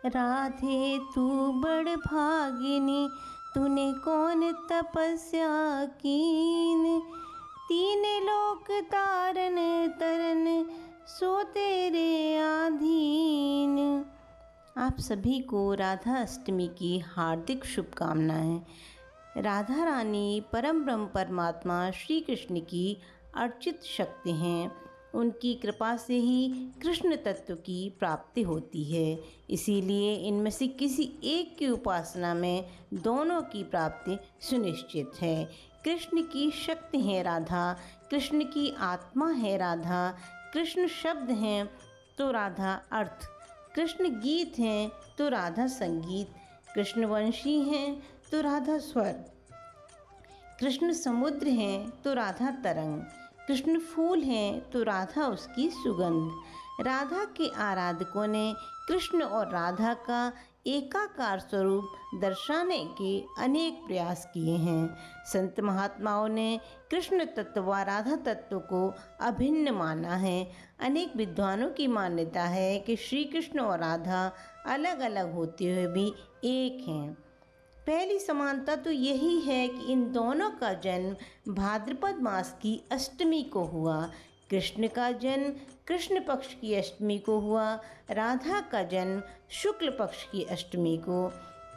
राधे तू बड़ भागिनी, तूने कौन तपस्या कीन। तीन लोक तारन तरन, सो तेरे आधीन। आप सभी को राधा अष्टमी की हार्दिक शुभकामनाएं। राधा रानी परम ब्रह्म परमात्मा श्री कृष्ण की अर्चित शक्ति हैं। उनकी कृपा से ही कृष्ण तत्व की प्राप्ति होती है। इसीलिए इनमें से किसी एक की उपासना में दोनों की प्राप्ति सुनिश्चित है। कृष्ण की शक्ति है राधा, कृष्ण की आत्मा है राधा। कृष्ण शब्द हैं तो राधा अर्थ, कृष्ण गीत हैं तो राधा संगीत, कृष्ण वंशी हैं तो राधा स्वर, कृष्ण समुद्र हैं तो राधा तरंग, कृष्ण फूल हैं तो राधा उसकी सुगंध। राधा के आराधकों ने कृष्ण और राधा का एकाकार स्वरूप दर्शाने के अनेक प्रयास किए हैं। संत महात्माओं ने कृष्ण तत्व व राधा तत्व को अभिन्न माना है। अनेक विद्वानों की मान्यता है कि श्री कृष्ण और राधा अलग अलग होते हुए भी एक हैं। पहली समानता तो यही है कि इन दोनों का जन्म भाद्रपद मास की अष्टमी को हुआ। कृष्ण का जन्म कृष्ण पक्ष की अष्टमी को हुआ, राधा का जन्म शुक्ल पक्ष की अष्टमी को।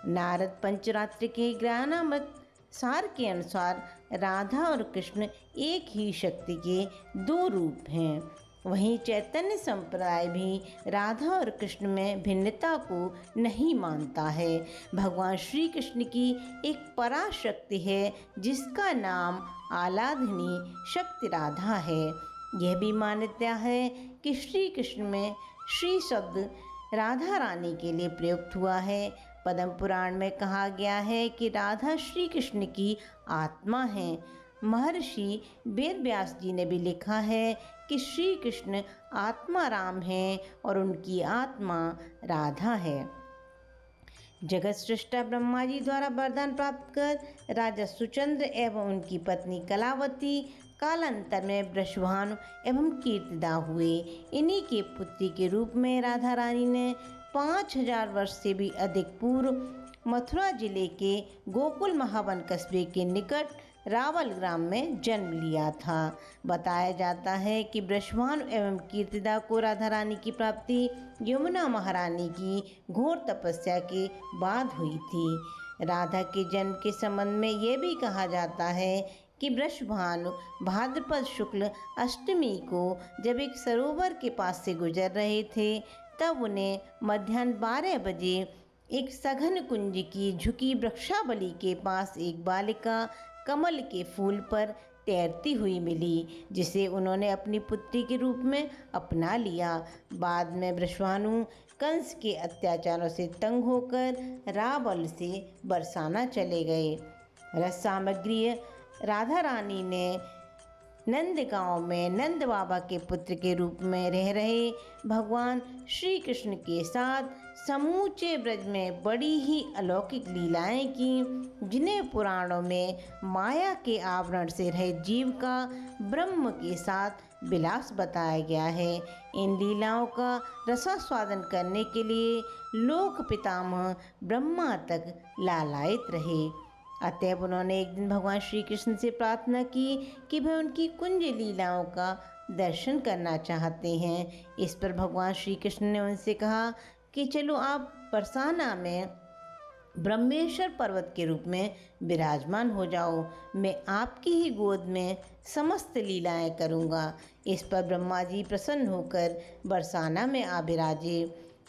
नारद पंचरात्र के ज्ञानामृत सार के अनुसार राधा और कृष्ण एक ही शक्ति के दो रूप हैं। वहीं चैतन्य संप्रदाय भी राधा और कृष्ण में भिन्नता को नहीं मानता है। भगवान श्री कृष्ण की एक पराशक्ति है जिसका नाम आलाधनी शक्ति राधा है। यह भी मान्यता है कि श्री कृष्ण में श्री शब्द राधा रानी के लिए प्रयुक्त हुआ है। पद्म पुराण में कहा गया है कि राधा श्री कृष्ण की आत्मा है। महर्षि वेद व्यास जी ने भी लिखा है कि श्री कृष्ण आत्मा राम है और उनकी आत्मा राधा है। जगत सृष्टा ब्रह्मा जी द्वारा वरदान प्राप्त कर राजा सुचंद्र एवं उनकी पत्नी कलावती कालांतर में वृषभानु एवं कीर्तिदा हुए। इन्हीं के पुत्री के रूप में राधा रानी ने 5000 वर्ष से भी अधिक पूर्व मथुरा जिले के गोकुल महावन कस्बे के निकट रावल ग्राम में जन्म लिया था। बताया जाता है कि वृषभानु एवं कीर्तिदा को राधा रानी की प्राप्ति यमुना महारानी की घोर तपस्या के बाद हुई थी। राधा के जन्म के संबंध में यह भी कहा जाता है कि वृषभानु भाद्रपद शुक्ल अष्टमी को जब एक सरोवर के पास से गुजर रहे थे, तब उन्हें मध्याह्न 12 बजे एक सघन कुंज की झुकी वृक्षावली के पास एक बालिका कमल के फूल पर तैरती हुई मिली, जिसे उन्होंने अपनी पुत्री के रूप में अपना लिया। बाद में वृषभानु कंस के अत्याचारों से तंग होकर रावल से बरसाना चले गए। रस सामग्री राधा रानी ने नंदगांव में नंद बाबा के पुत्र के रूप में रह रहे भगवान श्री कृष्ण के साथ समूचे ब्रज में बड़ी ही अलौकिक लीलाएं की, जिन्हें पुराणों में माया के आवरण से रहित जीव का ब्रह्म के साथ विलास बताया गया है। इन लीलाओं का रसास्वादन करने के लिए लोक पितामह ब्रह्मा तक लालायित रहे। अतएव उन्होंने एक दिन भगवान श्री कृष्ण से प्रार्थना की कि वह उनकी कुंज लीलाओं का दर्शन करना चाहते हैं। इस पर भगवान श्री कृष्ण ने उनसे कहा कि चलो आप बरसाना में ब्रह्मेश्वर पर्वत के रूप में विराजमान हो जाओ, मैं आपकी ही गोद में समस्त लीलाएं करूँगा। इस पर ब्रह्मा जी प्रसन्न होकर बरसाना में आ विराजे।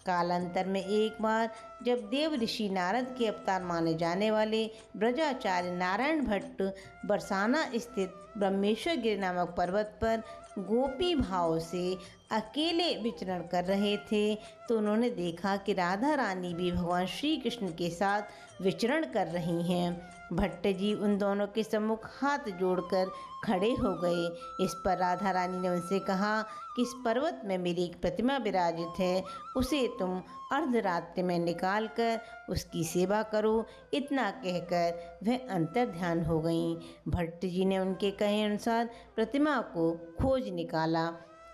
कालांतर में एक बार जब देव ऋषि नारद के अवतार माने जाने वाले ब्रजाचार्य नारायण भट्ट बरसाना स्थित ब्रह्मेश्वर गिरि नामक पर्वत पर गोपी भाव से अकेले विचरण कर रहे थे, तो उन्होंने देखा कि राधा रानी भी भगवान श्री कृष्ण के साथ विचरण कर रही हैं। भट्ट जी उन दोनों के सम्मुख हाथ जोड़कर खड़े हो गए। इस पर राधा रानी ने उनसे कहा कि इस पर्वत में मेरी एक प्रतिमा विराजित है, उसे तुम अर्धरात्रि में निकाल कर उसकी सेवा करो। इतना कहकर वह अंतर ध्यान हो गईं। भट्ट जी ने उनके कहे अनुसार प्रतिमा को खोज निकाला।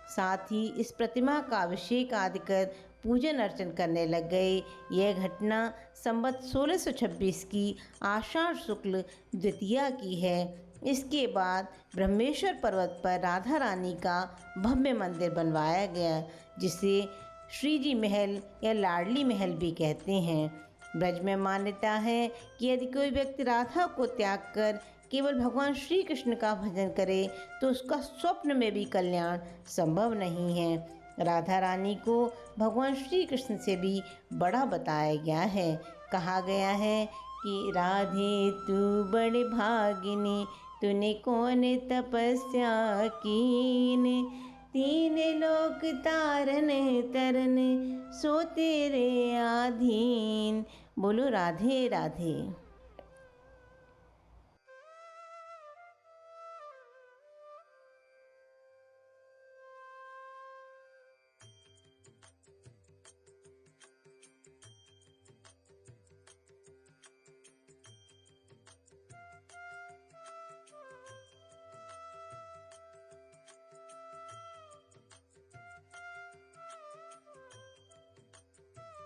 साथ ही इस प्रतिमा का अभिषेक आदि कर पूजन अर्चन करने लग गए। यह घटना संवत 1626 की आषाढ़ शुक्ल द्वितीया की है। इसके बाद ब्रह्मेश्वर पर्वत पर राधा रानी का भव्य मंदिर बनवाया गया, जिसे श्री जी महल या लाडली महल भी कहते हैं। ब्रज में मान्यता है कि यदि कोई व्यक्ति राधा को त्याग कर केवल भगवान श्री कृष्ण का भजन करे तो उसका स्वप्न में भी कल्याण संभव नहीं है। राधा रानी को भगवान श्री कृष्ण से भी बड़ा बताया गया है। कहा गया है कि राधे तू बड़े भागिनी, तूने कौन तपस्या कीन, तीन लोक तारन तरन सो तेरे आधीन। बोलो राधे राधे।